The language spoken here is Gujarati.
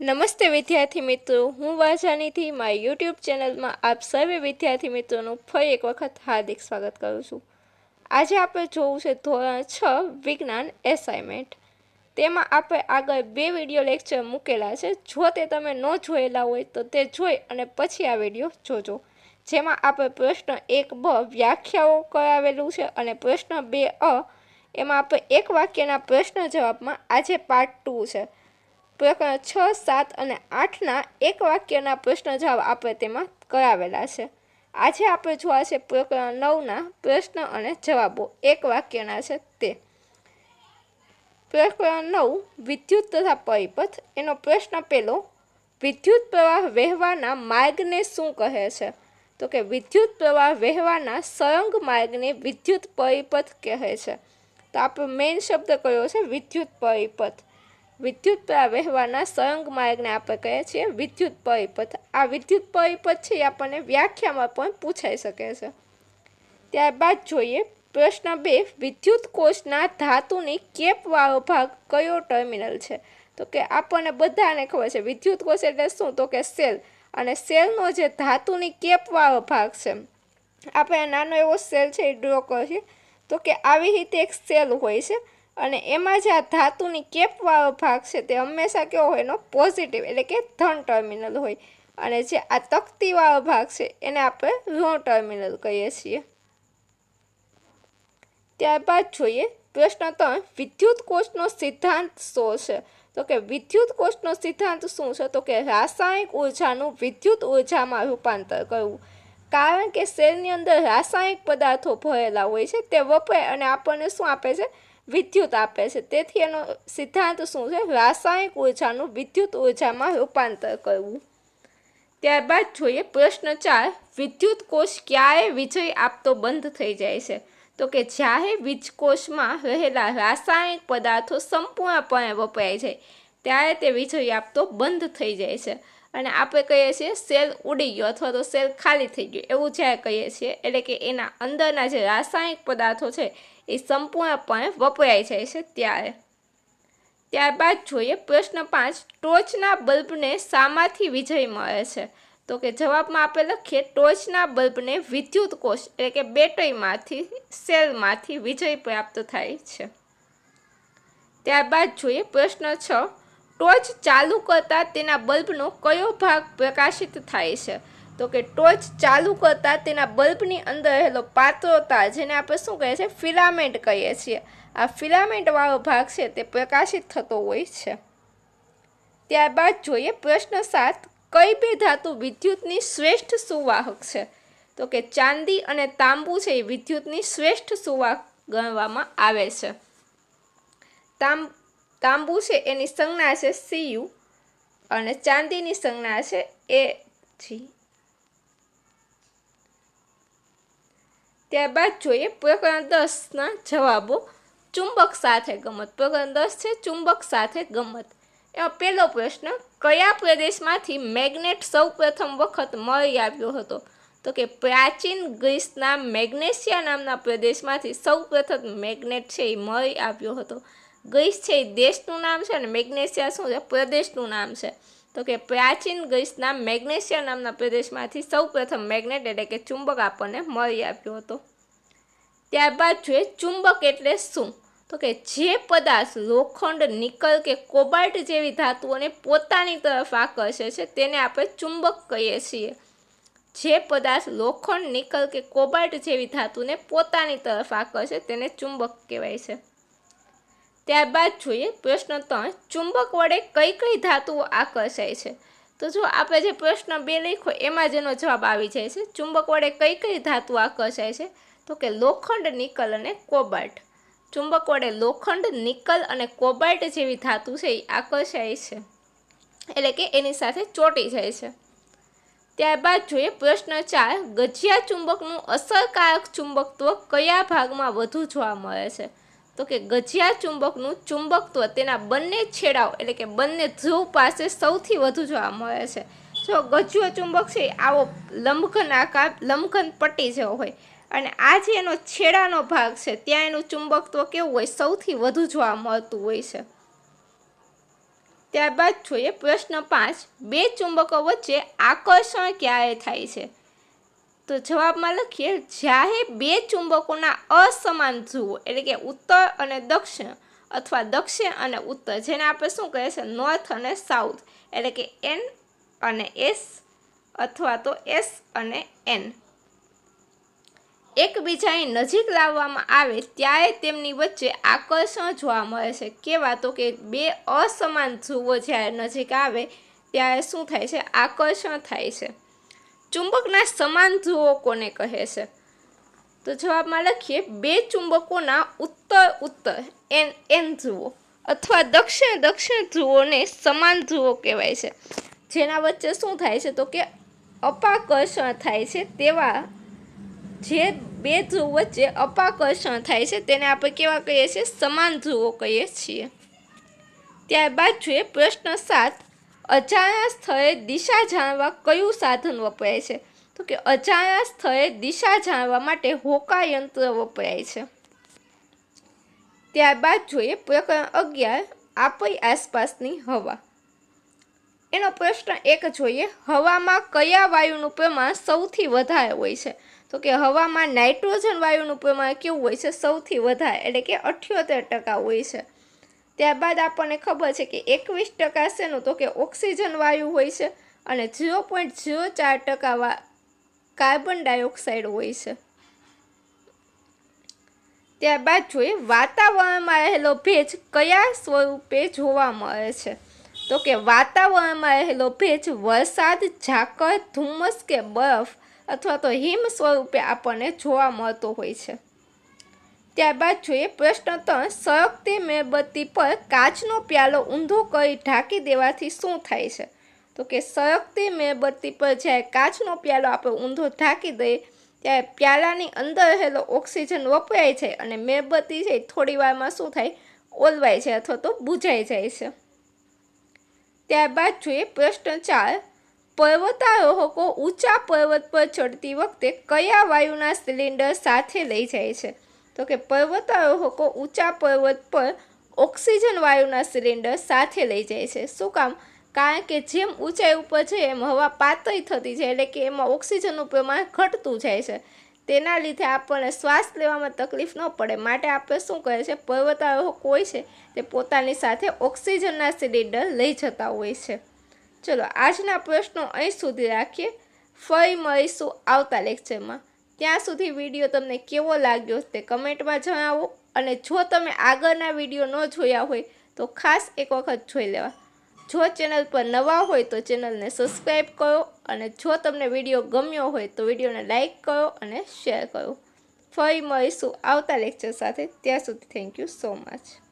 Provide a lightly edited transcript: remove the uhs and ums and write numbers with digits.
નમસ્તે વિદ્યાર્થી મિત્રો, હું વાજાની થી મારી યુટ્યુબ ચેનલમાં આપ સર્વે વિદ્યાર્થી મિત્રોનું ફરી એક વખત હાર્દિક સ્વાગત કરું છું। આજે આપણે જોવું છે ધોરણ 6 વિજ્ઞાન એસાઇનમેન્ટ। તેમાં આપણે આગળ બે વિડીયો લેક્ચર મૂકેલા છે। જો તે તમે ન જોયેલા હોય તો તે જોઈ અને પછી આ વિડીયો જોજો, જેમાં આપણે પ્રશ્ન 1બ વ્યાખ્યાઓ કરાવેલું છે અને પ્રશ્ન 2અ એમાં આપણે એક વાક્યના પ્રશ્ન જવાબમાં આજે પાર્ટ 2 છે। પ્રકરણ 6, 7 અને 8ના એક વાક્યના પ્રશ્ન જવાબ આપણે તેમાં કરાવેલા છે। આજે આપણે જોવા છે પ્રકરણ 9ના પ્રશ્ન અને જવાબો એક વાક્યના છે તે। પ્રકરણ 9 વિદ્યુત તથા પરિપથ, એનો પ્રશ્ન પહેલો, વિદ્યુત પ્રવાહ વહેવાના માર્ગને શું કહે છે? તો કે વિદ્યુત પ્રવાહ વહેવાના સળંગ માર્ગને વિદ્યુત પરિપથ કહે છે। તો આપણો મેઇન શબ્દ કયો છે? વિદ્યુત પરિપથ। વિદ્યુત પ્રવાહ વહેવાના સળંગ માર્ગને આપણે કહીએ છીએ વિદ્યુત પરિપથ। આ વિદ્યુત પરિપથ છે એ આપણને વ્યાખ્યામાં પણ પૂછાઈ શકે છે। ત્યારબાદ જોઈએ પ્રશ્ન 2, વિદ્યુત કોષના ધાતુની કેપવાળો ભાગ કયો ટર્મિનલ છે? તો કે આપણને બધાને ખબર છે વિદ્યુત કોષ એટલે શું? તો કે સેલ, અને સેલનો જે ધાતુની કેપવાળો ભાગ છે, આપણે નાનો એવો સેલ છે એ ડ્રો કરીએ તો કે આવી રીતે એક સેલ હોય છે, અને એમાં જે આ ધાતુની કેપવાળો ભાગ છે તે હંમેશા કેવો હોય? એનો પોઝિટિવ એટલે કે ધન ટર્મિનલ હોય, અને જે આ તકતીવાળો ભાગ છે એને આપણે ઋણ ટર્મિનલ કહીએ છીએ। ત્યારબાદ જોઈએ પ્રશ્ન 3, વિદ્યુત કોષનો સિદ્ધાંત શું છે? તો કે વિદ્યુત કોષનો સિદ્ધાંત શું છે? તો કે રાસાયણિક ઉર્જાનું વિદ્યુત ઉર્જામાં રૂપાંતર કરવું। કારણ કે સેલની અંદર રાસાયણિક પદાર્થો ભરેલા હોય છે, તે વપરાય અને આપણને શું આપે છે? વિદ્યુત આપે છે। તેથી એનો સિદ્ધાંત શું છે? રાસાયણિક ઉર્જાનું વિદ્યુત ઉર્જામાં રૂપાંતર કરવું। ત્યારબાદ જોઈએ પ્રશ્ન 4, વિદ્યુત કોષ ક્યારે વીજળી આપતો બંધ થઈ જાય છે? તો કે જ્યારે વીજકોષમાં રહેલા રાસાયણિક પદાર્થો સંપૂર્ણપણે વપરાય જાય ત્યારે તે વીજળી આપતો બંધ થઈ જાય છે। અને આપણે કહીએ છીએ સેલ ઉડી ગયો અથવા તો સેલ ખાલી થઈ ગયો, એવું જ્યારે કહીએ છીએ એટલે કે એના અંદરના જે રાસાયણિક પદાર્થો છે એ સંપૂર્ણપણે વપરાઈ જાય છે ત્યારે। ત્યારબાદ જોઈએ પ્રશ્ન 5, ટોર્ચના બલ્બને શામાંથી વીજળી મળે છે? તો કે જવાબમાં આપણે લખીએ ટોર્ચના બલ્બને વિદ્યુત કોષ એટલે કે બેટરીમાંથી, સેલમાંથી વીજળી પ્રાપ્ત થાય છે। ત્યારબાદ જોઈએ પ્રશ્ન 6, ટોર્ચ ચાલુ કરતા તેના બલ્બનો કયો ભાગ પ્રકાશિત થાય છે? તો કે ટોર્ચ ચાલુ કરતા તેના બલ્બની અંદર રહેલો પાતળો તાર, જેને આપણે શું કહીએ છીએ? ફિલામેન્ટ કહીએ છીએ, આ ફિલામેન્ટ વાળો ભાગ છે તે પ્રકાશિત થતો હોય છે। ત્યારબાદ જોઈએ પ્રશ્ન 7, કઈ બે ધાતુ વિદ્યુતની શ્રેષ્ઠ સુવાહક છે? તો કે ચાંદી અને તાંબુ છે એ વિદ્યુતની શ્રેષ્ઠ સુવાહક ગણવામાં આવે છે। તાંબુ છે એની સંજ્ઞા છે Cu અને ચાંદીની સંજ્ઞા છે Ag। ત્યારબાદ જોઈએ પ્રકરણ 10ના જવાબો। ચુંબક સાથે ગમત, પ્રકરણ 10 છે ચુંબક સાથે ગમત। એમાં પહેલો પ્રશ્ન, કયા પ્રદેશમાંથી મેગ્નેટ સૌ પ્રથમ વખત મળી આવ્યો હતો? તો કે પ્રાચીન ગ્રીસના મેગ્નેશિયા નામના પ્રદેશમાંથી સૌ પ્રથમ મેગ્નેટ છે એ મળી આવ્યો હતો। ગ્રીસ છે એ દેશનું નામ છે અને મેગ્નેશિયા શું છે? પ્રદેશનું નામ છે। તો કે પ્રાચીન ગ્રીસના મેગ્નેશિયા નામના પ્રદેશમાંથી સૌ પ્રથમ મેગ્નેટ એટલે કે ચુંબક આપણને મળી આવ્યો હતો। ત્યારબાદ જોઈએ ચુંબક એટલે શું? તો કે જે પદાર્થ લોખંડ, નિકલ કે કોબાલ્ટ જેવી ધાતુઓને પોતાની તરફ આકર્ષે છે તેને આપણે ચુંબક કહીએ છીએ। જે પદાર્થ લોખંડ, નિકલ કે કોબાલ્ટ જેવી ધાતુને પોતાની તરફ આકર્ષે તેને ચુંબક કહેવાય છે। ત્યારબાદ જોઈએ પ્રશ્ન 3, ચુંબક વડે કઈ કઈ ધાતુઓ આકર્ષાય છે? તો જો આપણે જે પ્રશ્ન 2 લખ્યો એમાં જ એનો જવાબ આવી જાય છે। ચુંબક વડે કઈ કઈ ધાતુ આકર્ષાય છે? તો કે લોખંડ, નિકલ અને કોબાલ્ટ। ચુંબક વડે લોખંડ, નિકલ અને કોબાલ્ટ જેવી ધાતુ છે એ આકર્ષાય છે, એટલે કે એની સાથે ચોંટી જાય છે। ત્યારબાદ જોઈએ પ્રશ્ન 4, ગજિયા ચુંબકનું અસરકારક ચુંબકત્વ કયા ભાગમાં વધુ જોવા મળે છે? તો કે ગજિયા ચુંબકનું ચુંબકત્વ તેના બંને છેડાઓ એટલે કે બંને ધ્રુવ પાસે સૌથી વધુ જોવા મળે છે। જો ગજિયો ચુંબક છે આવો લંબઘન આકાર, લંબઘન પટ્ટી જેવો હોય, અને આ જે એનો છેડાનો ભાગ છે ત્યાં એનું ચુંબકત્વ કેવું હોય? સૌથી વધુ જોવા મળતું હોય છે। ત્યારબાદ જોઈએ પ્રશ્ન 5, બે ચુંબકો વચ્ચે આકર્ષણ ક્યારે થાય છે? તો જવાબમાં લખીએ, જ્યારે બે ચુંબકોના અસમાન ધ્રુવો એટલે કે ઉત્તર અને દક્ષિણ અથવા દક્ષિણ અને ઉત્તર, જેને આપણે શું કહે છે નોર્થ અને સાઉથ, એટલે કે એન અને એસ અથવા તો એસ અને એન, એકબીજાની નજીક લાવવામાં આવે ત્યારે તેમની વચ્ચે આકર્ષણ જોવા મળે છે. કેવા? તો કે બે અસમાન ધ્રુવો જ્યારે નજીક આવે ત્યારે શું થાય છે? આકર્ષણ થાય છે. ચુંબકના સમાન ધ્રુવો કોને કહે છે? તો જવાબમાં લખીએ, બે ચુંબકોના ઉત્તર ઉત્તર એન ધ્રુવો અથવા દક્ષિણ દક્ષિણ ધ્રુવોને સમાન ધ્રુવો કહેવાય છે. જેના વચ્ચે શું થાય છે? તો કે અપાકર્ષણ થાય છે. તેવા જે બે ધ્રુવ વચ્ચે અપાકર્ષણ થાય છે તેને આપણે કેવા કહીએ છીએ? સમાન ધ્રુવો કહીએ છીએ. ત્યારબાદ જોઈએ પ્રશ્ન 7, અજાણ્યા સ્થળે દિશા જાણવા કયું સાધન વપરાય છે? તો કે અજાણ્યા સ્થળે દિશા જાણવા માટે હોકા યંત્ર વપરાય છે. ત્યારબાદ જોઈએ પ્રકરણ 11, આપણી આસપાસની હવા. એનો પ્રશ્ન 1 જોઈએ, હવામાં કયા વાયુનું પ્રમાણ સૌથી વધારે હોય છે? તો કે હવામાં નાઇટ્રોજન વાયુનું પ્રમાણ કેવું હોય છે? સૌથી વધારે, એટલે કે 78% હોય છે. ત્યારબાદ આપણને ખબર છે કે 21% શેનું? તો કે ઓક્સિજન વાયુ હોય છે અને 0.04% કાર્બન ડાયોક્સાઇડ હોય છે. ત્યારબાદ જોઈએ વાતાવરણમાં રહેલો ભેજ કયા સ્વરૂપે જોવા મળે છે? તો કે વાતાવરણમાં રહેલો ભેજ વરસાદ, ઝાકળ, ધુમ્મસ કે બરફ અથવા તો હિમ સ્વરૂપે આપણને જોવા મળતો હોય છે. ત્યારબાદ જોઈએ પ્રશ્ન 3, સળગતી મીણબત્તી પર કાચનો પ્યાલો ઊંધો કરી ઢાંકી દેવાથી શું થાય છે? તો કે સળગતી મીણબત્તી પર જ્યારે કાચનો પ્યાલો આપણે ઊંધો ઢાંકી દઈએ ત્યારે પ્યાલાની અંદર રહેલો ઓક્સિજન વપરાય છે અને મીણબત્તી છે થોડી વારમાં શું થાય? ઓલવાય છે અથવા તો બુઝાઈ જાય છે. ત્યારબાદ જોઈએ પ્રશ્ન 4, પર્વતારોહકો ઊંચા પર્વત પર ચડતી વખતે કયા વાયુના સિલિન્ડર સાથે લઈ જાય છે? તો કે પર્વતારોહકો ઊંચા પર્વત પર ઓક્સિજન વાયુના સિલિન્ડર સાથે લઈ જાય છે. શું કામ? કારણ કે જેમ ઊંચાઈ ઉપર છે એમ હવા પાતળી થતી છે, એટલે કે એમાં ઓક્સિજનનું પ્રમાણ ઘટતું જાય છે. તેના લીધે આપણને શ્વાસ લેવામાં તકલીફ ન પડે માટે આપણે શું કરે છે? પર્વતારોહક હોય છે તે પોતાની સાથે ઓક્સિજનના સિલિન્ડર લઈ જતા હોય છે. ચલો આજના પ્રશ્નો અહીં સુધી રાખીએ. ફરી મળીશું આવતા લેક્ચરમાં. ત્યાં સુધી વિડીયો તમને કેવો લાગ્યો તે કમેન્ટમાં જણાવો અને જો તમે આગળના વિડીયો ન જોયા હોય તો ખાસ એક વખત જોઈ લેવા. જો ચેનલ પર નવા હોય તો ચેનલને સબસ્ક્રાઈબ કરો અને જો તમને વિડીયો ગમ્યો હોય તો વિડીયોને લાઈક કરો અને શેર કરો. ફરી મળીશું આવતા લેક્ચર સાથે. ત્યાં સુધી થેન્ક યુ સો મચ.